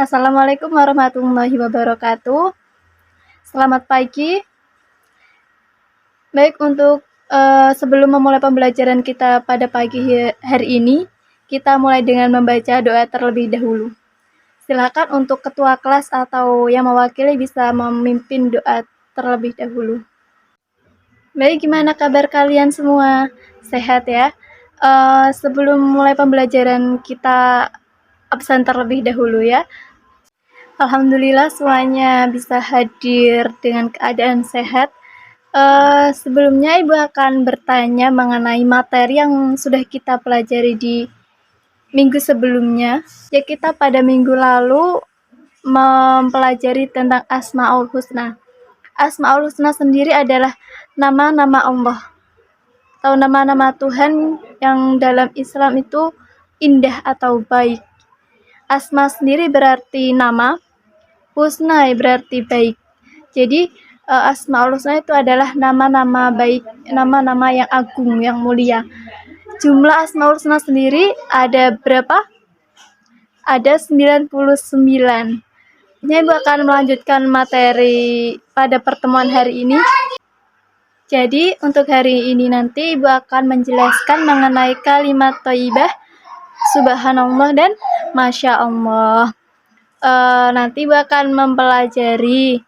Assalamualaikum warahmatullahi wabarakatuh. Selamat pagi. Baik, untuk sebelum memulai pembelajaran kita pada pagi hari ini, kita mulai dengan membaca doa terlebih dahulu. Silakan untuk ketua kelas atau yang mewakili bisa memimpin doa terlebih dahulu. Baik, gimana kabar kalian semua? Sehat ya? Sebelum mulai pembelajaran kita absen terlebih dahulu ya. Alhamdulillah semuanya bisa hadir dengan keadaan sehat. Sebelumnya Ibu akan bertanya mengenai materi yang sudah kita pelajari di minggu sebelumnya. Ya, kita pada minggu lalu mempelajari tentang Asmaul Husna. Asmaul Husna sendiri adalah nama-nama Allah atau nama-nama Tuhan yang dalam Islam itu indah atau baik. Asma sendiri berarti nama, husna berarti baik. Jadi Asmaul Husna itu adalah nama-nama baik, nama-nama yang agung, yang mulia. Jumlah Asmaul Husna sendiri ada berapa? Ada 99. Ibu akan melanjutkan materi pada pertemuan hari ini. Jadi untuk hari ini nanti Ibu akan menjelaskan mengenai kalimat thayyibah, subhanallah dan masya Allah. Nanti Ibu akan mempelajari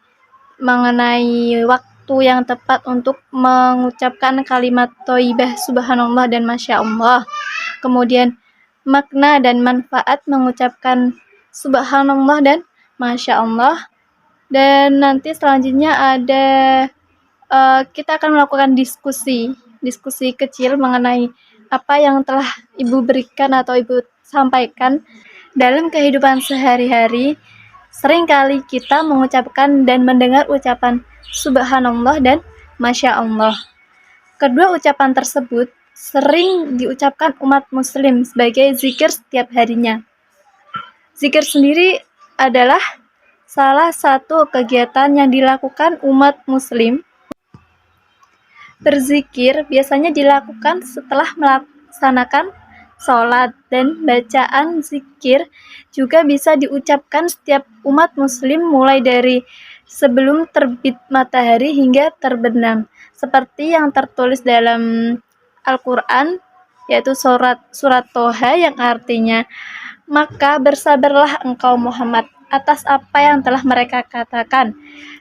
mengenai waktu yang tepat untuk mengucapkan kalimat thayyibah, subhanallah dan masya Allah. Kemudian makna dan manfaat mengucapkan subhanallah dan masya Allah. Dan nanti selanjutnya ada kita akan melakukan diskusi kecil mengenai apa yang telah Ibu berikan atau Ibu sampaikan dalam kehidupan sehari-hari. Seringkali kita mengucapkan dan mendengar ucapan subhanallah dan masya Allah. Kedua ucapan tersebut sering diucapkan umat muslim sebagai zikir setiap harinya. Zikir sendiri adalah salah satu kegiatan yang dilakukan umat muslim. Berzikir biasanya dilakukan setelah melaksanakan sholat, dan bacaan zikir juga bisa diucapkan setiap umat muslim mulai dari sebelum terbit matahari hingga terbenam, seperti yang tertulis dalam Al-Quran, yaitu surat Toha yang artinya, maka bersabarlah engkau Muhammad atas apa yang telah mereka katakan,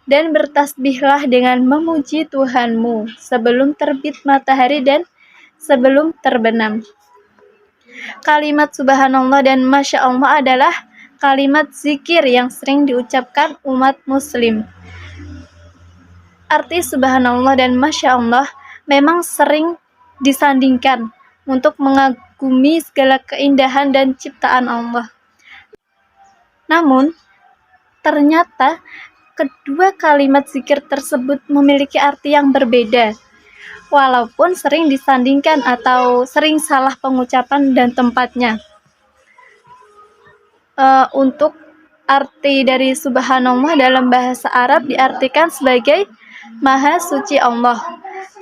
dan bertasbihlah dengan memuji Tuhanmu sebelum terbit matahari dan sebelum terbenam. Kalimat subhanallah dan masya Allah adalah kalimat zikir yang sering diucapkan umat muslim. Arti subhanallah dan masya Allah memang sering disandingkan untuk mengagumi segala keindahan dan ciptaan Allah. Namun, ternyata kedua kalimat zikir tersebut memiliki arti yang berbeda, walaupun sering disandingkan atau sering salah pengucapan dan tempatnya. Untuk arti dari subhanallah dalam bahasa Arab diartikan sebagai Maha Suci Allah.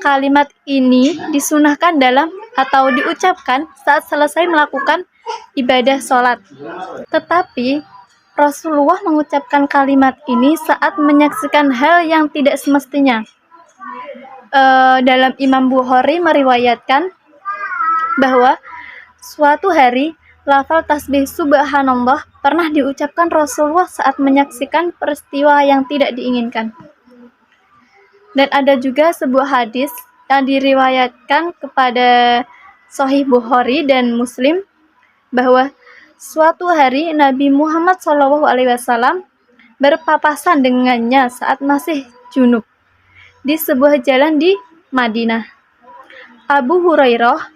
Kalimat ini disunahkan dalam atau diucapkan saat selesai melakukan ibadah sholat. Tetapi Rasulullah mengucapkan kalimat ini saat menyaksikan hal yang tidak semestinya. Dalam Imam Bukhari meriwayatkan bahwa suatu hari lafal tasbih subhanallah pernah diucapkan Rasulullah saat menyaksikan peristiwa yang tidak diinginkan. Dan ada juga sebuah hadis yang diriwayatkan kepada Sahih Bukhari dan Muslim bahwa suatu hari Nabi Muhammad SAW berpapasan dengannya saat masih junub di sebuah jalan di Madinah. Abu Hurairah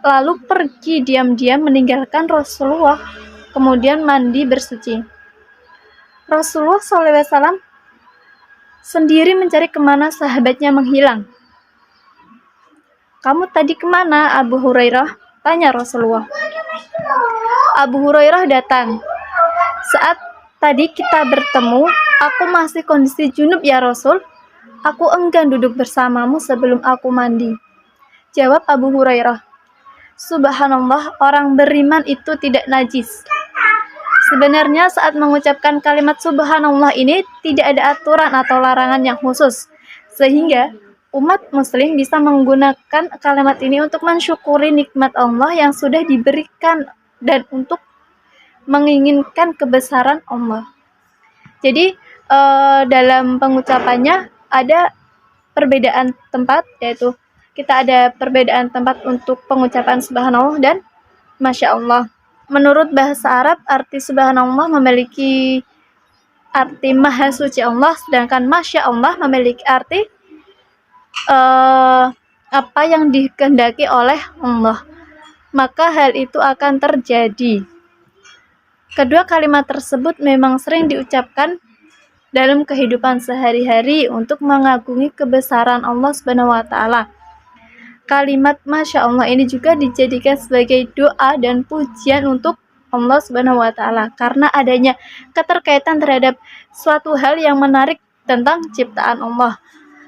lalu pergi diam-diam meninggalkan Rasulullah, kemudian mandi bersuci. Rasulullah SAW sendiri mencari kemana sahabatnya menghilang. "Kamu tadi kemana, Abu Hurairah?" tanya Rasulullah. Abu Hurairah datang. "Saat tadi kita bertemu, aku masih kondisi junub ya Rasul. Aku enggan duduk bersamamu sebelum aku mandi." Jawab Abu Hurairah, "Subhanallah, orang beriman itu tidak najis. Sebenarnya saat mengucapkan kalimat subhanallah ini tidak ada aturan atau larangan yang khusus, sehingga umat muslim bisa menggunakan kalimat ini untuk mensyukuri nikmat Allah yang sudah diberikan dan untuk menginginkan kebesaran Allah. Jadi dalam pengucapannya ada perbedaan tempat, yaitu kita ada perbedaan tempat untuk pengucapan subhanallah dan masya Allah. Menurut bahasa Arab, arti subhanallah memiliki arti maha suci Allah, sedangkan masya Allah memiliki arti apa yang dikehendaki oleh Allah, maka hal itu akan terjadi. Kedua kalimat tersebut memang sering diucapkan dalam kehidupan sehari-hari untuk mengagungi kebesaran Allah Subhanahu wa taala. Kalimat masya Allah ini juga dijadikan sebagai doa dan pujian untuk Allah Subhanahu wa taala karena adanya keterkaitan terhadap suatu hal yang menarik tentang ciptaan Allah.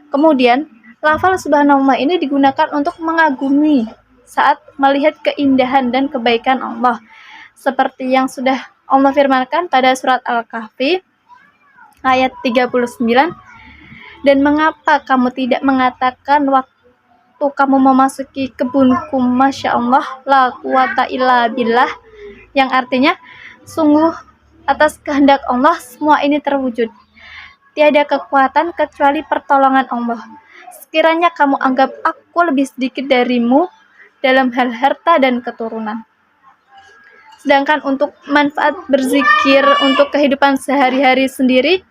Kemudian, lafal subhanallah ini digunakan untuk mengagumi saat melihat keindahan dan kebaikan Allah. Seperti yang sudah Allah firmankan pada surat Al-Kahfi ayat 39, dan mengapa kamu tidak mengatakan waktu kamu memasuki kebunku masya Allah la quwata illa billah, yang artinya sungguh atas kehendak Allah semua ini terwujud, tiada kekuatan kecuali pertolongan Allah. Sekiranya kamu anggap aku lebih sedikit darimu dalam hal harta dan keturunan. Sedangkan untuk manfaat berzikir untuk kehidupan sehari-hari sendiri,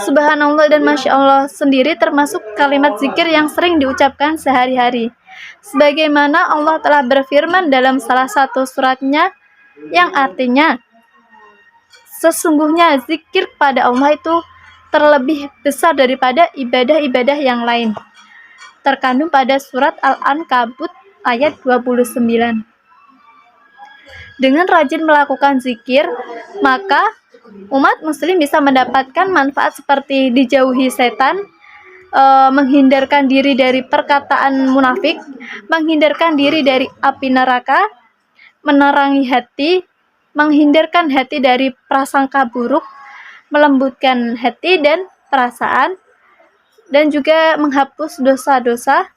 subhanallah dan masya Allah sendiri termasuk kalimat zikir yang sering diucapkan sehari-hari. Sebagaimana Allah telah berfirman dalam salah satu suratnya yang artinya, sesungguhnya zikir pada Allah itu terlebih besar daripada ibadah-ibadah yang lain. Terkandung pada surat Al-Ankabut ayat 29. Dengan rajin melakukan zikir, maka umat muslim bisa mendapatkan manfaat seperti dijauhi setan, menghindarkan diri dari perkataan munafik, menghindarkan diri dari api neraka, menerangi hati, menghindarkan hati dari prasangka buruk, melembutkan hati dan perasaan, dan juga menghapus dosa-dosa,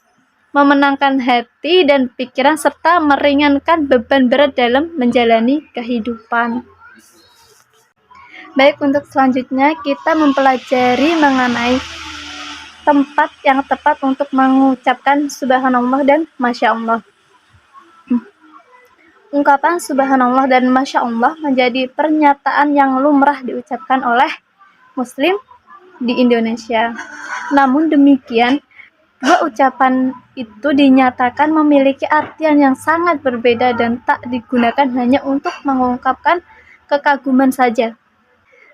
memenangkan hati dan pikiran, serta meringankan beban berat dalam menjalani kehidupan. Baik, untuk selanjutnya kita mempelajari mengenai tempat yang tepat untuk mengucapkan subhanallah dan masya Allah. Ungkapan subhanallah dan masya Allah menjadi pernyataan yang lumrah diucapkan oleh muslim di Indonesia. Namun demikian, dua ucapan itu dinyatakan memiliki artian yang sangat berbeda dan tak digunakan hanya untuk mengungkapkan kekaguman saja.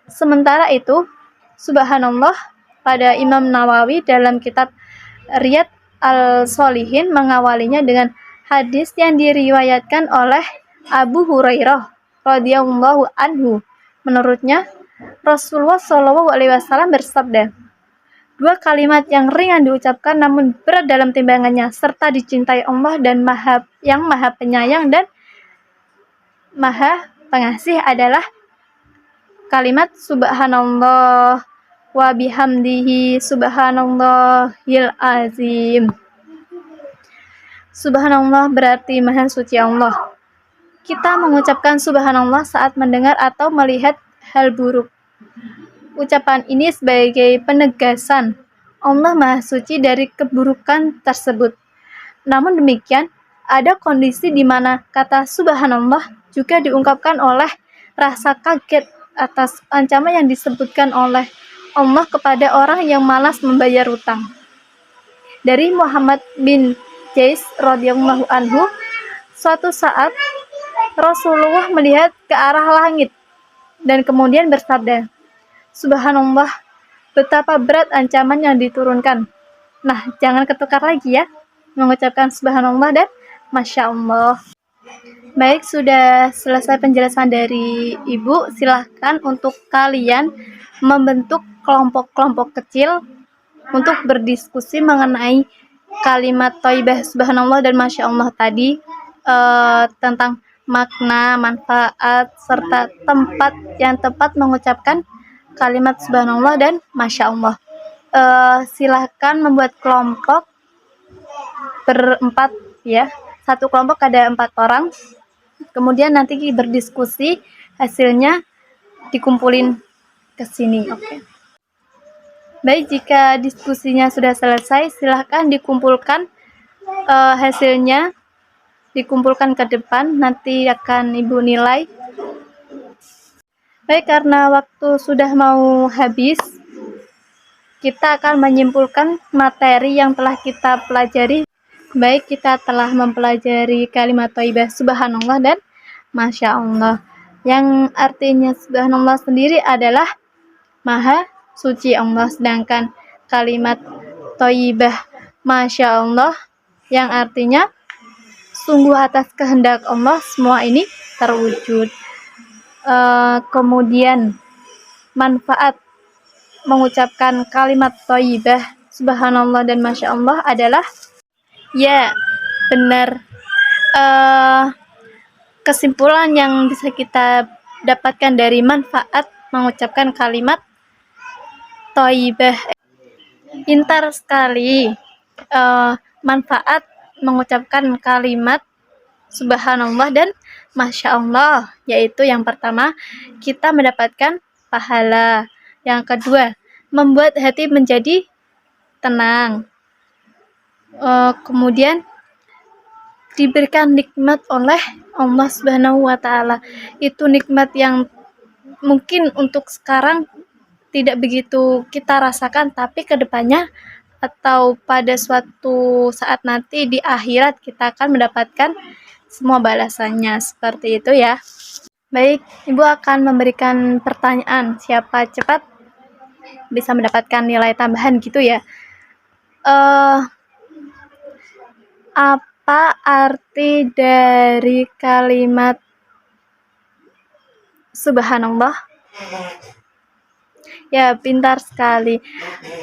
Sementara itu, subhanallah pada Imam Nawawi dalam kitab Riyadh al-Shalihin mengawalinya dengan hadis yang diriwayatkan oleh Abu Hurairah radhiyallahu anhu. Menurutnya, Rasulullah SAW bersabda, dua kalimat yang ringan diucapkan namun berat dalam timbangannya, serta dicintai Allah dan yang maha penyayang dan maha pengasih adalah kalimat subhanallah wa bihamdihi subhanallahil azim. Subhanallah berarti maha suci Allah. Kita mengucapkan subhanallah saat mendengar atau melihat hal buruk. Ucapan ini sebagai penegasan Allah maha suci dari keburukan tersebut. Namun demikian, ada kondisi di mana kata subhanallah juga diungkapkan oleh rasa kaget atas ancaman yang disebutkan oleh Allah kepada orang yang malas membayar hutang. Dari Muhammad bin Jais radhiyallahu anhu, suatu saat Rasulullah melihat ke arah langit dan kemudian bersabda, subhanallah, betapa berat ancaman yang diturunkan. Nah, jangan ketukar lagi ya, mengucapkan subhanallah dan masya Allah. Baik, sudah selesai penjelasan dari Ibu. Silahkan untuk kalian membentuk kelompok-kelompok kecil untuk berdiskusi mengenai kalimat thayyibah subhanallah dan masya Allah tadi, tentang makna, manfaat, serta tempat yang tepat mengucapkan kalimat subhanallah dan masya Allah. Silahkan membuat kelompok berempat ya. Satu kelompok ada 4 orang. Kemudian nanti berdiskusi, hasilnya dikumpulin ke sini. Oke. Baik, jika diskusinya sudah selesai, silahkan dikumpulkan hasilnya, dikumpulkan ke depan, nanti akan Ibu nilai. Baik, karena waktu sudah mau habis, kita akan menyimpulkan materi yang telah kita pelajari. Baik, kita telah mempelajari kalimat thayyibah subhanallah dan masya Allah, yang artinya subhanallah sendiri adalah maha suci Allah, sedangkan kalimat thayyibah masya Allah yang artinya sungguh atas kehendak Allah semua ini terwujud. Kemudian manfaat mengucapkan kalimat thayyibah subhanallah dan masya Allah adalah, ya benar, kesimpulan yang bisa kita dapatkan dari manfaat mengucapkan kalimat thayyibah, pintar sekali. Manfaat mengucapkan kalimat subhanallah dan masya Allah, yaitu yang pertama, kita mendapatkan pahala. Yang kedua, membuat hati menjadi tenang. Kemudian diberikan nikmat oleh Allah Subhanahu wa Ta'ala. Itu nikmat yang mungkin untuk sekarang tidak begitu kita rasakan, tapi kedepannya atau pada suatu saat nanti di akhirat kita akan mendapatkan semua balasannya. Seperti itu ya. Baik, Ibu akan memberikan pertanyaan, siapa cepat bisa mendapatkan nilai tambahan gitu ya. Apa arti dari kalimat subhanallah? Ya, pintar sekali.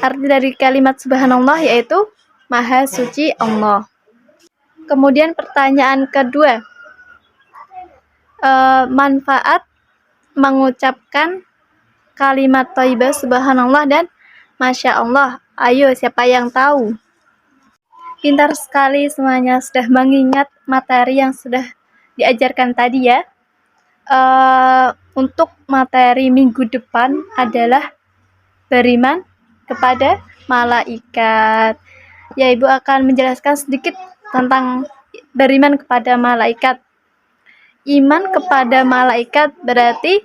Arti dari kalimat subhanallah yaitu maha suci Allah. Kemudian pertanyaan kedua, manfaat mengucapkan kalimat thayyibah subhanallah dan masya Allah. Ayo, siapa yang tahu? Pintar sekali semuanya, sudah mengingat materi yang sudah diajarkan tadi ya. Untuk materi minggu depan adalah beriman kepada malaikat. Ya, Ibu akan menjelaskan sedikit tentang beriman kepada malaikat. Iman kepada malaikat berarti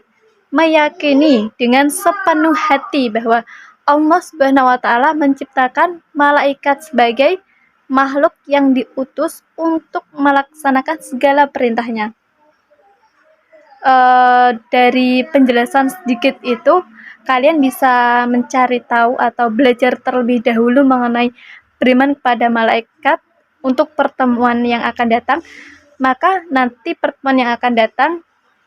meyakini dengan sepenuh hati bahwa Allah Subhanahu wa Ta'ala menciptakan malaikat sebagai makhluk yang diutus untuk melaksanakan segala perintahnya. Dari penjelasan sedikit itu, kalian bisa mencari tahu atau belajar terlebih dahulu mengenai beriman kepada malaikat untuk pertemuan yang akan datang. Maka nanti pertemuan yang akan datang,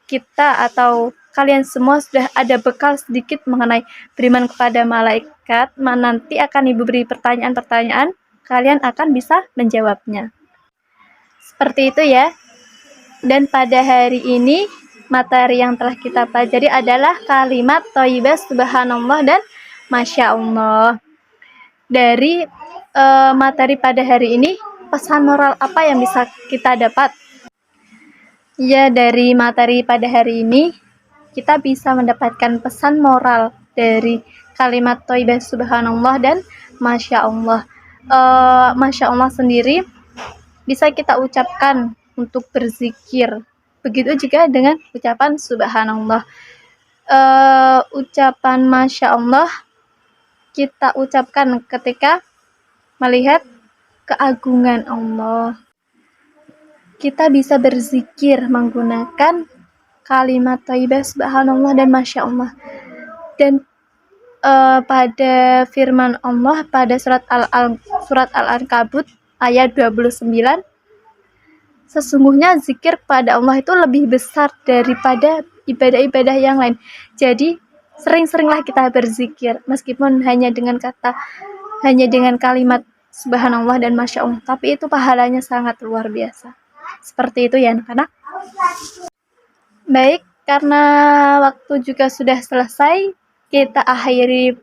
kita atau kalian semua sudah ada bekal sedikit mengenai beriman kepada malaikat. Nanti akan Ibu beri pertanyaan-pertanyaan, kalian akan bisa menjawabnya. Seperti itu ya. Dan pada hari ini materi yang telah kita pelajari adalah kalimat thayyibah subhanallah dan masya Allah. Dari materi pada hari ini, pesan moral apa yang bisa kita dapat? Ya, dari materi pada hari ini kita bisa mendapatkan pesan moral dari kalimat thayyibah subhanallah dan masya Allah. Masya Allah sendiri bisa kita ucapkan untuk berzikir. Begitu juga dengan ucapan subhanallah. Ucapan masya Allah kita ucapkan ketika melihat keagungan Allah. Kita bisa berzikir menggunakan kalimat thayyibah subhanallah dan masya Allah. Dan pada firman Allah pada surat Al-Ankabut ayat 29, sesungguhnya zikir kepada Allah itu lebih besar daripada ibadah-ibadah yang lain. Jadi sering-seringlah kita berzikir, meskipun hanya dengan kalimat subhanallah dan masya Allah, tapi itu pahalanya sangat luar biasa. Seperti itu ya anak-anak. Baik, karena waktu juga sudah selesai, kita akhiri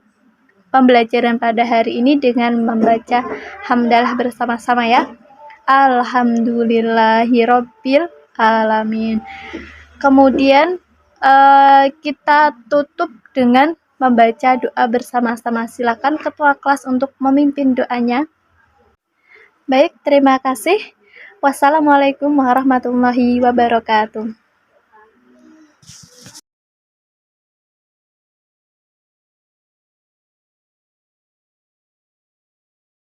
pembelajaran pada hari ini dengan membaca hamdalah bersama-sama ya. Alhamdulillahirabbil alamin. Kemudian kita tutup dengan membaca doa bersama-sama. Silakan ketua kelas untuk memimpin doanya. Baik, terima kasih. Wassalamualaikum warahmatullahi wabarakatuh.